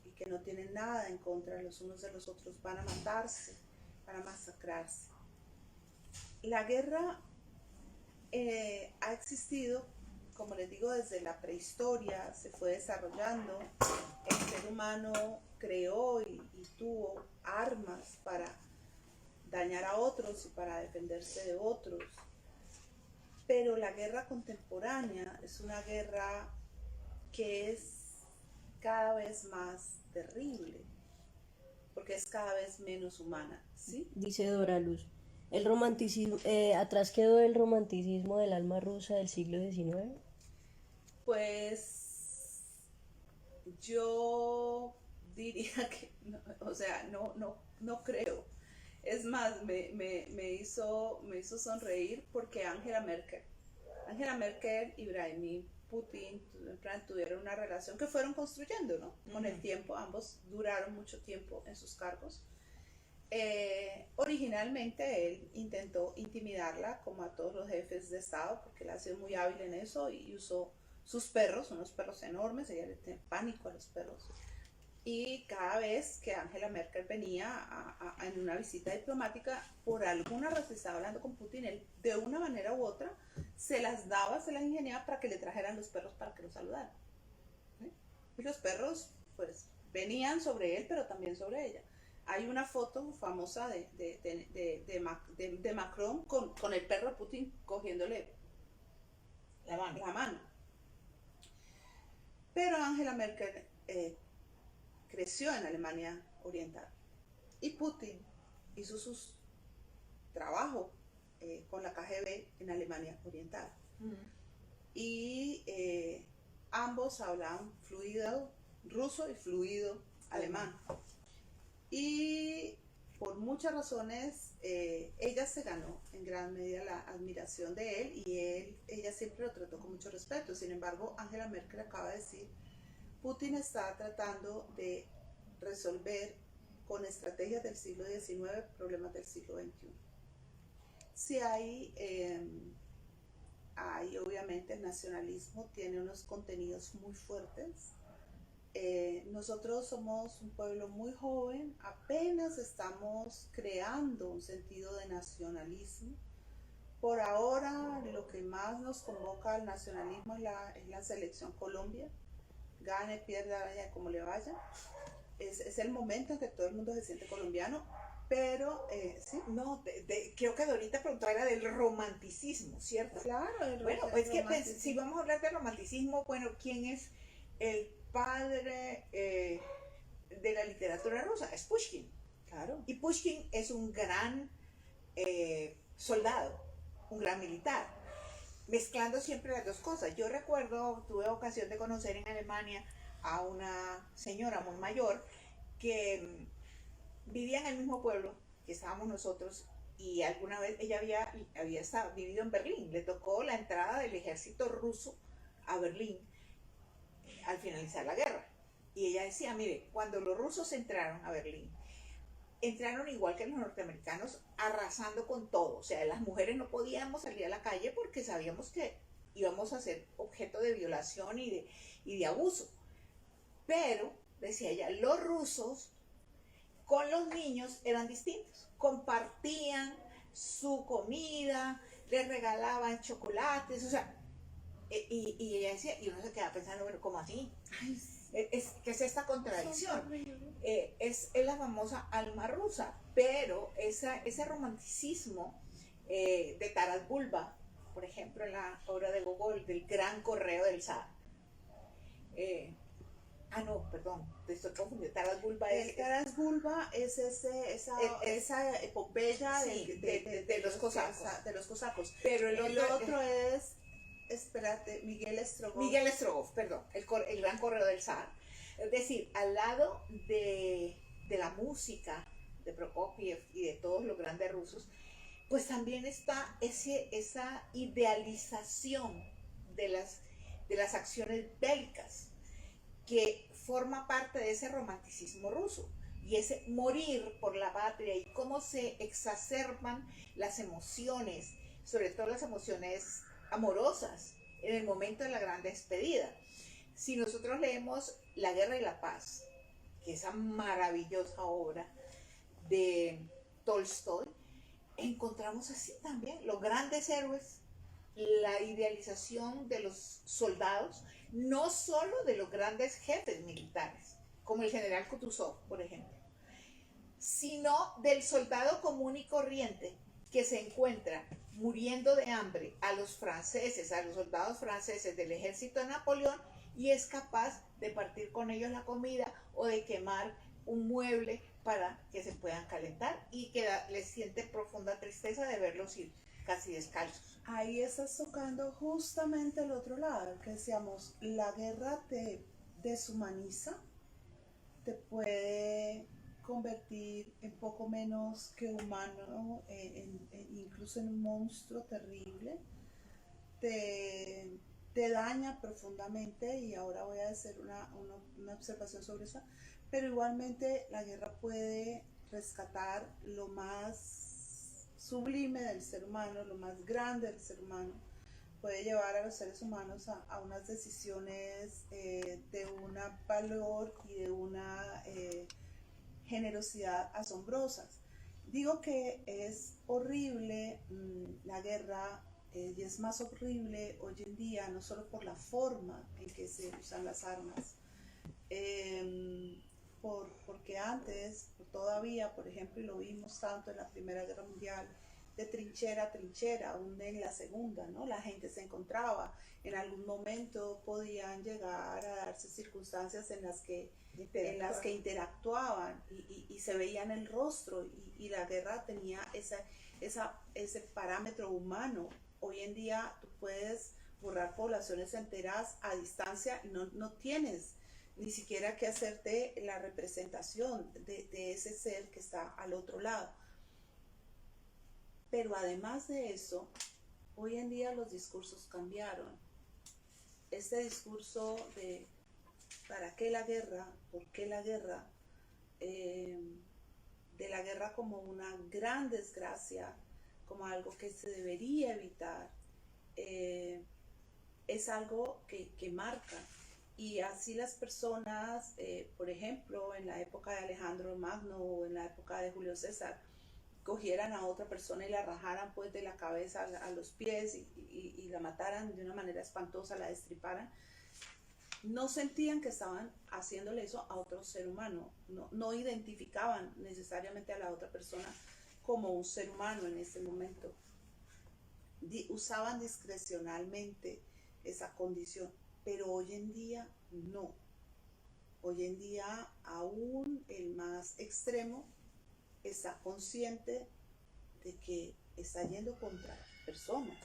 y que no tienen nada en contra los unos de los otros van a matarse, van a masacrarse. La guerra ha existido, como les digo, desde la prehistoria, se fue desarrollando, el ser humano creó y tuvo armas para dañar a otros y para defenderse de otros. Pero la guerra contemporánea es una guerra que es cada vez más terrible, porque es cada vez menos humana, ¿sí? Dice Dora Luz, el romanticismo, atrás quedó el romanticismo del alma rusa del siglo XIX. Pues yo diría que no, o sea, no creo. Es más, me hizo sonreír porque Angela Merkel Angela Merkel y Vladimir Putin tuvieron una relación que fueron construyendo, ¿no? Con el tiempo, ambos duraron mucho tiempo en sus cargos. Originalmente él intentó intimidarla como a todos los jefes de Estado, porque él ha sido muy hábil en eso y usó sus perros, unos perros enormes, ella le tiene pánico a los perros. Y cada vez que Angela Merkel venía en una visita diplomática, por alguna razón estaba hablando con Putin, él de una manera u otra se las ingeniaba para que le trajeran los perros para que lo saludaran. ¿Sí? Y los perros pues venían sobre él, pero también sobre ella. Hay una foto famosa de Macron con el perro de Putin cogiéndole La mano. la mano. Pero Angela Merkel creció en Alemania Oriental y Putin hizo su trabajo con la KGB en Alemania Oriental. Y ambos hablaban fluido ruso y fluido alemán. Y por muchas razones ella se ganó en gran medida la admiración de él y ella siempre lo trató con mucho respeto. Sin embargo, Angela Merkel acaba de decir, Putin está tratando de resolver con estrategias del siglo XIX problemas del siglo XXI. Sí hay obviamente el nacionalismo tiene unos contenidos muy fuertes. Nosotros somos un pueblo muy joven, apenas estamos creando un sentido de nacionalismo. Por ahora lo que más nos convoca al nacionalismo es la selección Colombia. Gane, pierda, vaya como le vaya. Es el momento en que todo el mundo se siente colombiano, pero sí. No, creo que Dorita preguntó era del romanticismo, ¿cierto? Claro, bueno, es que si vamos a hablar de romanticismo, bueno, ¿quién es el padre de la literatura rusa? Es Pushkin. Claro. Y Pushkin es un gran soldado, un gran militar, mezclando siempre las dos cosas. Yo recuerdo, tuve ocasión de conocer en Alemania a una señora muy mayor que vivía en el mismo pueblo que estábamos nosotros y alguna vez ella había vivido en Berlín. Le tocó la entrada del ejército ruso a Berlín al finalizar la guerra. Y ella decía, mire, cuando los rusos entraron a Berlín, entraron igual que los norteamericanos, arrasando con todo. O sea, las mujeres no podíamos salir a la calle porque sabíamos que íbamos a ser objeto de violación y de abuso. Pero, decía ella, los rusos con los niños eran distintos. Compartían su comida, les regalaban chocolates, o sea, y ella decía, y uno se queda pensando, bueno, ¿cómo así? ¿Qué es esta contradicción? Es la famosa alma rusa, pero ese romanticismo de Taras Bulba, por ejemplo, en la obra de Gogol, del gran correo del zar. No, perdón, te estoy confundiendo. Taras Bulba es esa epopeya sí, de los cosacos. De los cosacos. Pero el otro es, espérate, Miguel Strogoff, perdón, el gran correo del zar. Es decir, al lado de la música de Prokofiev y de todos los grandes rusos, pues también está esa idealización de las acciones bélicas, que forma parte de ese romanticismo ruso, y ese morir por la patria y cómo se exacerban las emociones, sobre todo las emociones amorosas, en el momento de la gran despedida. Si nosotros leemos La Guerra y la Paz, que es esa maravillosa obra de Tolstoy, encontramos así también los grandes héroes, la idealización de los soldados, no solo de los grandes jefes militares, como el general Kutuzov, por ejemplo, sino del soldado común y corriente que se encuentra muriendo de hambre a los soldados franceses del ejército de Napoleón, y es capaz de partir con ellos la comida o de quemar un mueble para que se puedan calentar, y que les siente profunda tristeza de verlos ir casi descalzos. Ahí estás tocando justamente el otro lado, que decíamos, la guerra te deshumaniza, te puede convertir en poco menos que humano, incluso en un monstruo terrible, te, te daña profundamente, y ahora voy a hacer una observación sobre eso, pero igualmente la guerra puede rescatar lo más sublime del ser humano, lo más grande del ser humano, puede llevar a los seres humanos a unas decisiones de un valor y de una generosidad asombrosas. Digo que es horrible la guerra, y es más horrible hoy en día, no solo por la forma en que se usan las armas, porque antes, todavía, por ejemplo, y lo vimos tanto en la Primera Guerra Mundial, de trinchera a trinchera, aún en la segunda, ¿no? La gente se encontraba, en algún momento podían llegar a darse circunstancias en las que interactuaban y se veían el rostro, y la guerra tenía ese parámetro humano. Hoy en día tú puedes borrar poblaciones enteras a distancia y no tienes ni siquiera que hacerte la representación de ese ser que está al otro lado. Pero además de eso, hoy en día los discursos cambiaron. Este discurso de ¿para qué la guerra? ¿Por qué la guerra? De la guerra como una gran desgracia, como algo que se debería evitar, es algo que marca. Y así las personas, por ejemplo, en la época de Alejandro Magno o en la época de Julio César, cogieran a otra persona y la rajaran pues de la cabeza a los pies y la mataran de una manera espantosa, la destriparan, no sentían que estaban haciéndole eso a otro ser humano, no identificaban necesariamente a la otra persona como un ser humano en ese momento. Usaban discrecionalmente esa condición, pero hoy en día no. Hoy en día aún el más extremo está consciente de que está yendo contra personas.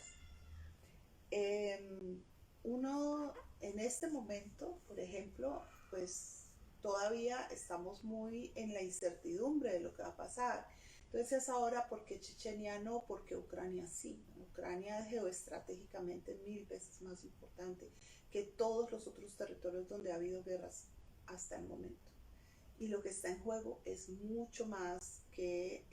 Uno en este momento, por ejemplo, pues todavía estamos muy en la incertidumbre de lo que va a pasar. Entonces ahora, ¿por qué Chechenia no? ¿Por qué Ucrania sí? Ucrania es geoestratégicamente 1000 veces más importante que todos los otros territorios donde ha habido guerras hasta el momento. Y lo que está en juego es mucho más que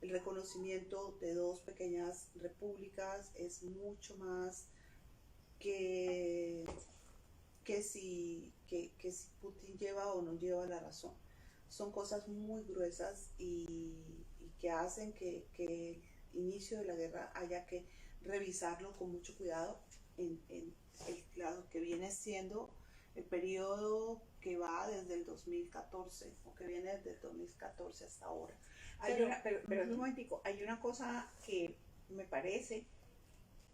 el reconocimiento de dos pequeñas repúblicas, es mucho más que si Putin lleva o no lleva la razón. Son cosas muy gruesas y que hacen que el inicio de la guerra haya que revisarlo con mucho cuidado en lo que viene siendo el periodo que va desde el 2014 o que viene desde el 2014 hasta ahora. Pero un momentico, hay una cosa que me parece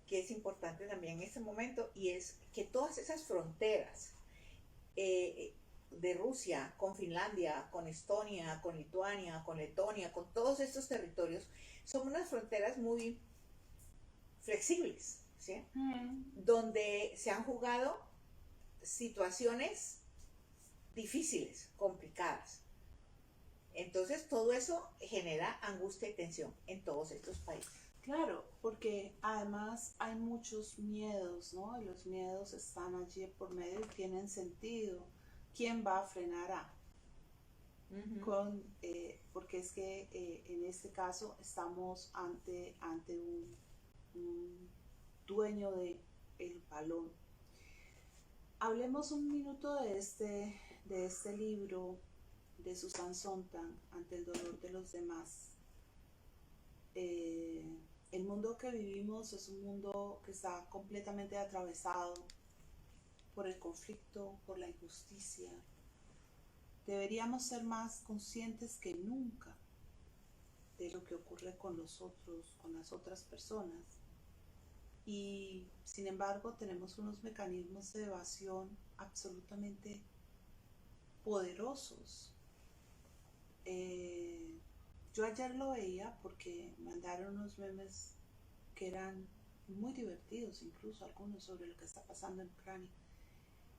que es importante también en este momento, y es que todas esas fronteras de Rusia con Finlandia, con Estonia, con Lituania, con Letonia, con todos estos territorios, son unas fronteras muy flexibles, ¿sí? Donde se han jugado situaciones difíciles, complicadas. Entonces todo eso genera angustia y tensión en todos estos países. Claro, porque además hay muchos miedos, ¿no? Y los miedos están allí por medio y tienen sentido. ¿Quién va a frenar a? Porque es que en este caso estamos ante un dueño del balón. Hablemos un minuto de este libro de Susan Sontag, Ante el dolor de los demás. El mundo que vivimos es un mundo que está completamente atravesado por el conflicto, por la injusticia. Deberíamos ser más conscientes que nunca de lo que ocurre con los otros, con las otras personas. Y sin embargo tenemos unos mecanismos de evasión absolutamente poderosos. Yo ayer lo veía porque mandaron unos memes que eran muy divertidos, incluso algunos sobre lo que está pasando en Ucrania.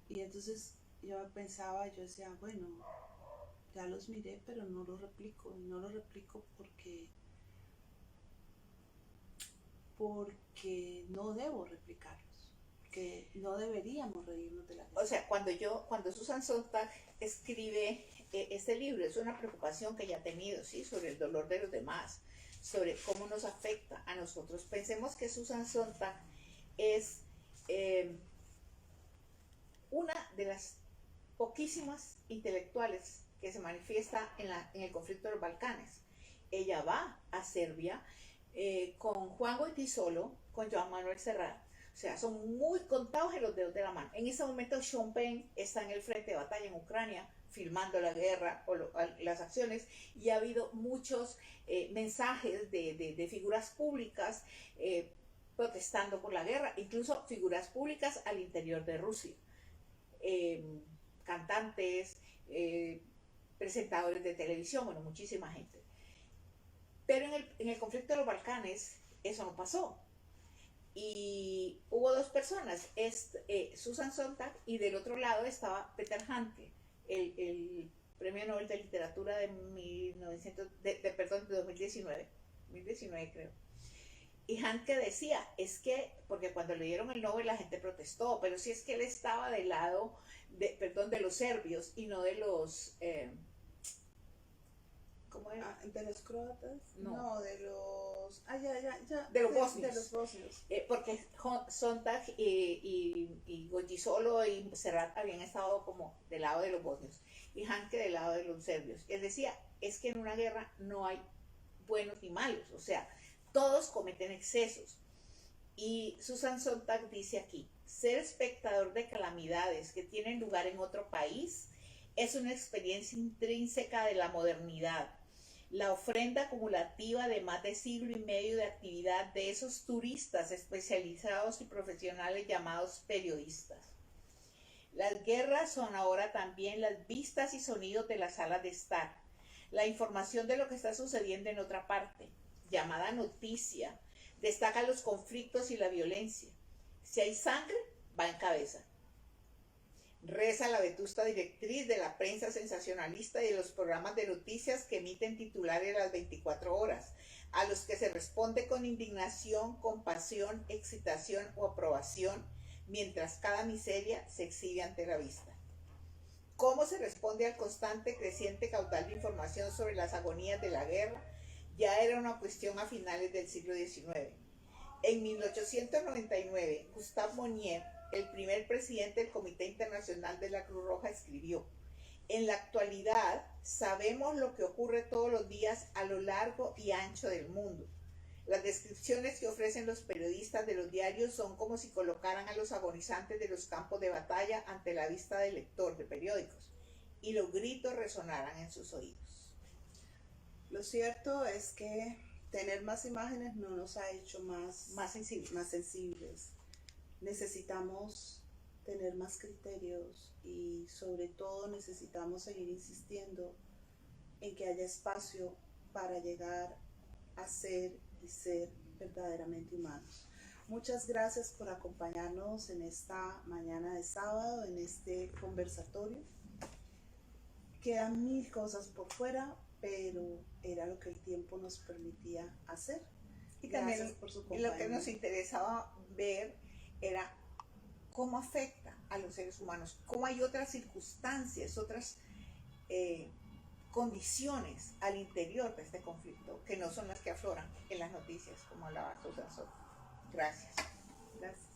Y entonces yo pensaba, yo decía, bueno, ya los miré, pero no los replico porque no debo replicarlos, que no deberíamos reírnos de la guerra. O sea, cuando Susan Sontag escribe este libro, es una preocupación que ella ha tenido, ¿sí? Sobre el dolor de los demás, sobre cómo nos afecta a nosotros. Pensemos que Susan Sontag es una de las poquísimas intelectuales que se manifiesta en el conflicto de los Balcanes. Ella va a Serbia con Juan Goytisolo, con Joan Manuel Serrat. O sea, son muy contados en los dedos de la mano. En ese momento Sean Penn está en el frente de batalla en Ucrania, filmando la guerra o las acciones, y ha habido muchos mensajes de figuras públicas protestando por la guerra, incluso figuras públicas al interior de Rusia. Cantantes, presentadores de televisión, bueno, muchísima gente. Pero en el conflicto de los Balcanes eso no pasó. Y hubo dos personas, Susan Sontag, y del otro lado estaba Peter Handke, el Premio Nobel de Literatura de 2019 creo. Y Handke decía, es que, porque cuando le dieron el Nobel la gente protestó, pero si es que él estaba del lado de los serbios y no de los... ¿cómo era? ¿De los croatas? No. De los... De los bosnios. De los bosnios. Porque Sontag y Goytisolo y Serrat habían estado como del lado de los bosnios y Handke del lado de los serbios. Él decía, es que en una guerra no hay buenos ni malos, o sea, todos cometen excesos. Y Susan Sontag dice aquí, ser espectador de calamidades que tienen lugar en otro país es una experiencia intrínseca de la modernidad, la ofrenda acumulativa de más de siglo y medio de actividad de esos turistas especializados y profesionales llamados periodistas. Las guerras son ahora también las vistas y sonidos de las salas de estar, la información de lo que está sucediendo en otra parte, llamada noticia, destaca los conflictos y la violencia. Si hay sangre, va en cabeza. Reza la vetusta directriz de la prensa sensacionalista y de los programas de noticias que emiten titulares a las 24 horas, a los que se responde con indignación, compasión, excitación o aprobación, mientras cada miseria se exhibe ante la vista. ¿Cómo se responde al constante creciente caudal de información sobre las agonías de la guerra? Ya era una cuestión a finales del siglo XIX. En 1899, Gustave Monnier, el primer presidente del Comité Internacional de la Cruz Roja, escribió: en la actualidad sabemos lo que ocurre todos los días a lo largo y ancho del mundo. Las descripciones que ofrecen los periodistas de los diarios son como si colocaran a los agonizantes de los campos de batalla ante la vista del lector de periódicos y los gritos resonaran en sus oídos. Lo cierto es que tener más imágenes no nos ha hecho más sensibles. Necesitamos tener más criterios y sobre todo necesitamos seguir insistiendo en que haya espacio para llegar a ser y ser verdaderamente humanos. Muchas gracias por acompañarnos en esta mañana de sábado, en este conversatorio. Quedan mil cosas por fuera, pero era lo que el tiempo nos permitía hacer. Y Gracias también por su lo que compañía. nos interesaba ver era cómo afecta a los seres humanos, cómo hay otras circunstancias, otras condiciones al interior de este conflicto que no son las que afloran en las noticias, como hablaba Susan Sontag. Gracias. Gracias.